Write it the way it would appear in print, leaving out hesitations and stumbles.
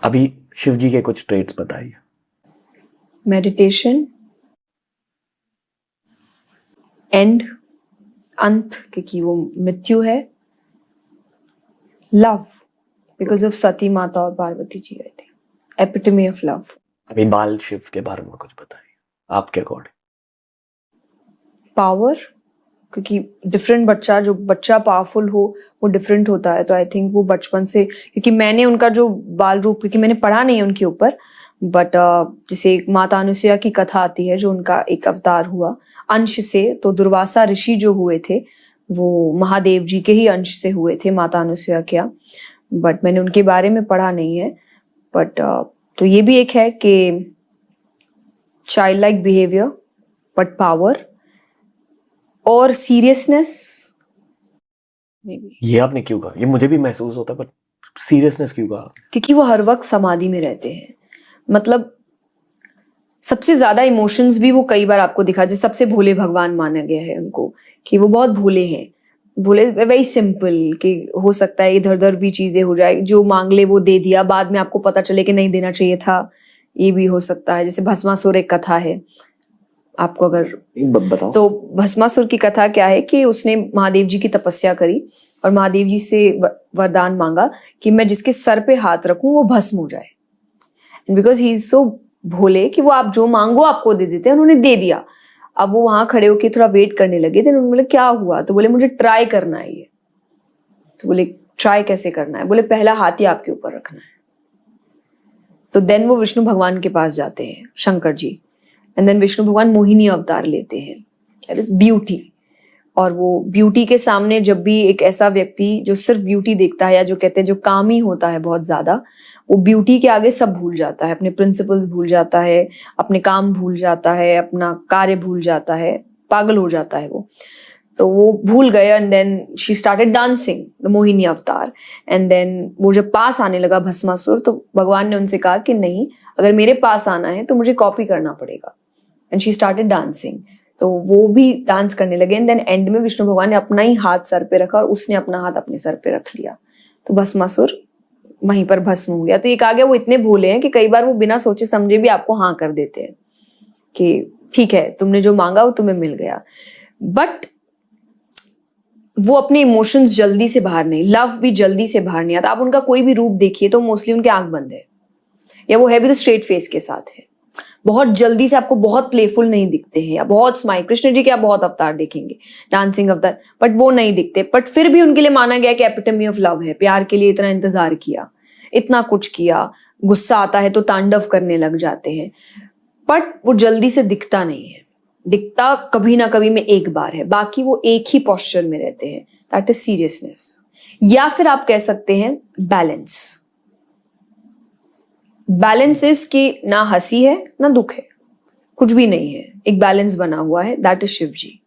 अभी शिव जी के कुछ ट्रेट्स बताइए। मेडिटेशन, एंड, अंत, क्योंकि वो मृत्यु है। लव, बिकॉज ऑफ सती माता और पार्वती जी गए थे, एपिटमी ऑफ लव। अभी बाल शिव के बारे में कुछ बताइए आपके अकॉर्डिंग। पावर, क्योंकि डिफरेंट बच्चा, जो बच्चा पावरफुल हो वो डिफरेंट होता है, तो आई थिंक वो बचपन से, क्योंकि मैंने उनका जो बाल रूप, क्योंकि मैंने पढ़ा नहीं है उनके ऊपर, बट जैसे एक माता अनुसुईया की कथा आती है, जो उनका एक अवतार हुआ अंश से, तो दुर्वासा ऋषि जो हुए थे वो महादेव जी के ही अंश से हुए थे, माता अनुसुईया के यहाँ, बट मैंने उनके बारे में पढ़ा नहीं है। बट तो ये भी एक है कि child like behaviour but power और सीरियसनेस। ये आपने क्यों कहा? ये मुझे भी महसूस होता है, बट सीरियसनेस क्यों कहा? क्योंकि वो हर वक्त समाधि में रहते हैं, मतलब सबसे ज्यादा इमोशंस भी वो कई बार आपको दिखा, जैसे सबसे भोले भगवान माना गया है उनको, कि वो बहुत भोले हैं, भोले, वेरी सिंपल, कि हो सकता है इधर उधर भी चीजें हो जाए, जो मांग ले वो दे दिया, बाद में आपको पता चले कि नहीं देना चाहिए था, ये भी हो सकता है। जैसे भस्मासुर एक कथा है, आपको अगर बताओ। तो भस्मासुर की कथा क्या है कि उसने महादेव जी की तपस्या करी और महादेव जी से वरदान मांगा कि मैं जिसके सर पे हाथ रखूं वो भस्म हो जाए, and because he is so भोले कि वो आप जो मांगो आपको दे देते हैं, उन्होंने दे दिया। अब वो वहां खड़े होके थोड़ा वेट करने लगे, तो उन्होंने बोले क्या हुआ, तो बोले मुझे ट्राई करना है ये। तो बोले ट्राई कैसे करना है, बोले पहला हाथ ही आपके ऊपर रखना है। तो देन वो विष्णु भगवान के पास जाते हैं, शंकर जी, एंड देन विष्णु भगवान मोहिनी अवतार लेते हैं, दैट इज ब्यूटी। और वो ब्यूटी के सामने जब भी एक ऐसा व्यक्ति जो सिर्फ ब्यूटी देखता है, या जो कहते हैं जो कामी होता है बहुत ज्यादा, वो ब्यूटी के आगे सब भूल जाता है, अपने प्रिंसिपल्स भूल जाता है, अपने काम भूल जाता है, अपना कार्य भूल जाता है, पागल हो जाता है वो। तो वो भूल गए, and then she started dancing the Mohini Avatar, and then वो जब पास आने लगा भस्मासुर, तो भगवान ने उनसे कहा कि नहीं, अगर मेरे पास आना है तो मुझे कॉपी करना पड़ेगा, एंड शी स्टार्टेड डांसिंग। तो वो भी डांस करने लगे, एंड देन एंड में विष्णु भगवान ने अपना ही हाथ सर पे रखा और उसने अपना हाथ अपने सर पे रख लिया, तो भस्मासुर वहीं पर भस्म हो गया। तो एक आ गया, वो इतने भोले हैं कि कई बार वो बिना सोचे समझे भी आपको हाँ कर देते हैं कि ठीक है तुमने जो मांगा वो तुम्हें मिल गया, बट वो अपने इमोशंस जल्दी से बाहर नहीं, लव भी जल्दी से बाहर नहीं आता। आप उनका कोई भी रूप देखिए तो मोस्टली उनके आंख बंद है, या वो है भी तो स्ट्रेट फेस के साथ है, बहुत जल्दी से आपको बहुत प्लेफुल नहीं दिखते हैं, या बहुत स्माइल। कृष्ण जी के आप बहुत अवतार देखेंगे, डांसिंग अवतार, बट वो नहीं दिखते, बट फिर भी उनके लिए माना गया कि एपिटमी ऑफ लव है, प्यार के लिए इतना इंतजार किया, इतना कुछ किया, गुस्सा आता है तो तांडव करने लग जाते हैं, बट वो जल्दी से दिखता नहीं है, दिखता कभी ना कभी में एक बार है, बाकी वो एक ही पोस्चर में रहते हैं, दैट इज सीरियसनेस। या फिर आप कह सकते हैं बैलेंस। बैलेंस इज कि ना हंसी है ना दुख है, कुछ भी नहीं है, एक बैलेंस बना हुआ है, दैट इज शिव जी।